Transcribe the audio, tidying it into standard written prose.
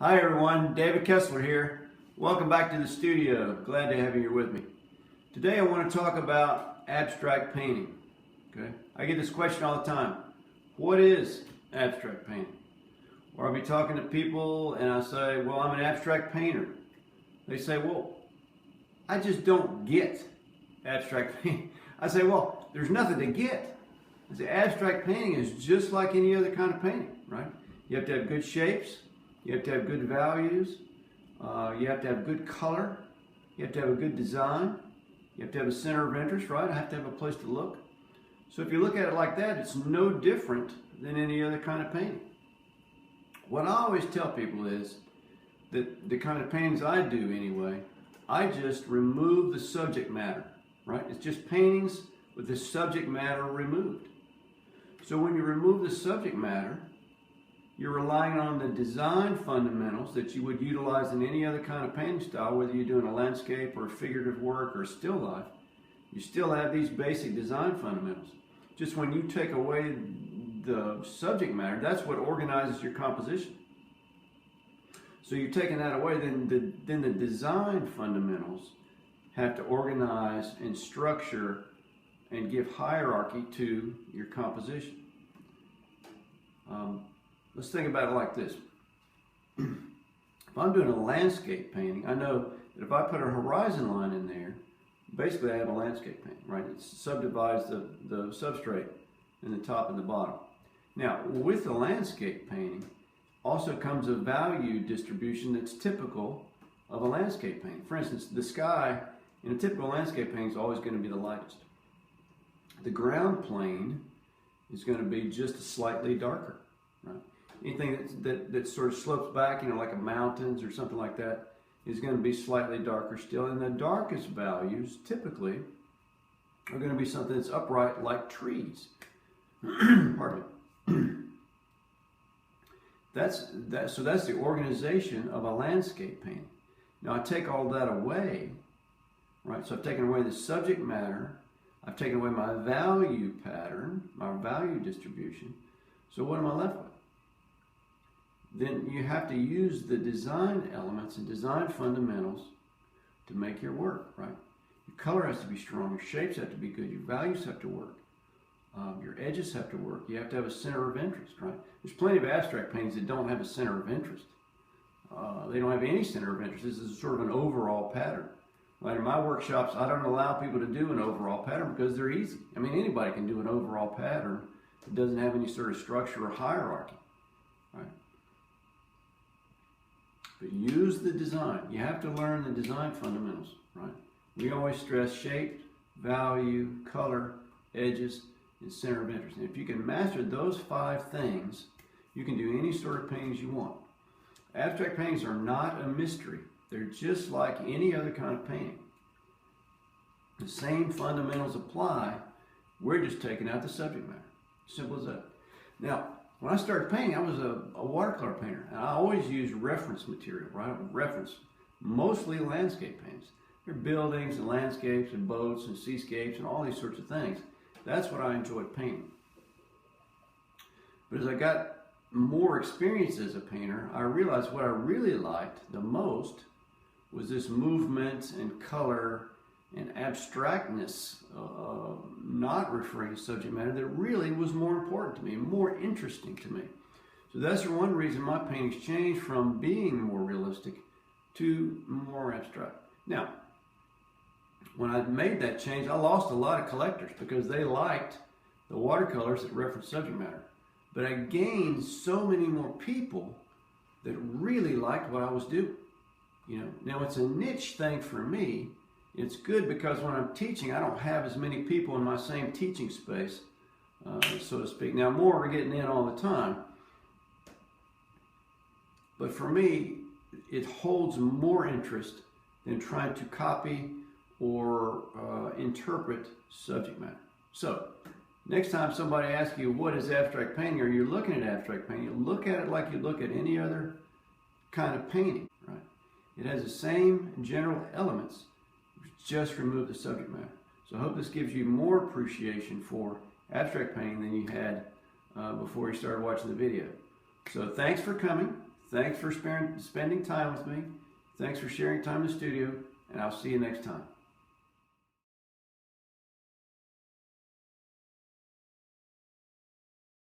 Hi everyone, David Kessler here. Welcome back to the studio. Glad to have you here with me. Today I want to talk about abstract painting. Okay, I get this question all the time. What is abstract painting? Or I'll be talking to people and I say, well, I'm an abstract painter. They say, well, I just don't get abstract painting. I say, well, there's nothing to get. I say, abstract painting is just like any other kind of painting, right? You have to have good shapes. You have to have good values. You have to have good color. You have to have a good design. You have to have a center of interest, right? I have to have a place to look. So if you look at it like that, it's no different than any other kind of painting. What I always tell people is that the kind of paintings I do anyway, I just remove the subject matter, right? It's just paintings with the subject matter removed. So when you remove the subject matter, you're relying on the design fundamentals that you would utilize in any other kind of painting style, whether you're doing a landscape or figurative work or still life. You still have these basic design fundamentals. Just when you take away the subject matter, that's what organizes your composition. So you're taking that away, then the design fundamentals have to organize and structure and give hierarchy to your composition. Let's think about it like this. If I'm doing a landscape painting, I know that if I put a horizon line in there, basically I have a landscape painting, right? It subdivides the substrate in the top and the bottom. Now, with the landscape painting also comes a value distribution that's typical of a landscape painting. For instance, the sky in a typical landscape painting is always going to be the lightest. The ground plane is going to be just slightly darker, right? Anything that sort of slopes back, like a mountains or something like that, is going to be slightly darker still. And the darkest values typically are going to be something that's upright like trees. Pardon me. So that's the organization of a landscape painting. Now I take all that away, right? So I've taken away the subject matter. I've taken away my value pattern, my value distribution. So what am I left with? Then you have to use the design elements and design fundamentals to make your work, right? Your color has to be strong, your shapes have to be good, your values have to work, your edges have to work, you have to have a center of interest, right? There's plenty of abstract paintings that don't have a center of interest. They don't have any center of interest. This is sort of an overall pattern. Right? In my workshops, I don't allow people to do an overall pattern because they're easy. I mean, anybody can do an overall pattern that doesn't have any sort of structure or hierarchy, right? But use the design. You have to learn the design fundamentals, right? We always stress shape, value, color, edges, and center of interest. And if you can master those 5 things, you can do any sort of paintings you want. Abstract paintings are not a mystery. They're just like any other kind of painting. The same fundamentals apply. We're just taking out the subject matter. Simple as that. Now, when I started painting, I was a watercolor painter, and I always used reference material, right? Reference, mostly landscape paintings. They're buildings and landscapes and boats and seascapes and all these sorts of things. That's what I enjoyed painting. But as I got more experience as a painter, I realized what I really liked the most was this movement and color and abstractness, not referring to subject matter, that really was more important to me, more interesting to me. So that's the one reason my paintings changed from being more realistic to more abstract. Now, when I made that change, I lost a lot of collectors because they liked the watercolors that reference subject matter. But I gained so many more people that really liked what I was doing. Now it's a niche thing for me. It's good because when I'm teaching, I don't have as many people in my same teaching space, so to speak. Now more are getting in all the time. But for me, it holds more interest than trying to copy or interpret subject matter. So, next time somebody asks you what is abstract painting, or you're looking at abstract painting, you look at it like you look at any other kind of painting, right? It has the same general elements, just remove the subject matter. So I hope this gives you more appreciation for abstract painting than you had before you started watching the video. So thanks for coming. Thanks for spending time with me. Thanks for sharing time in the studio, and I'll see you next time.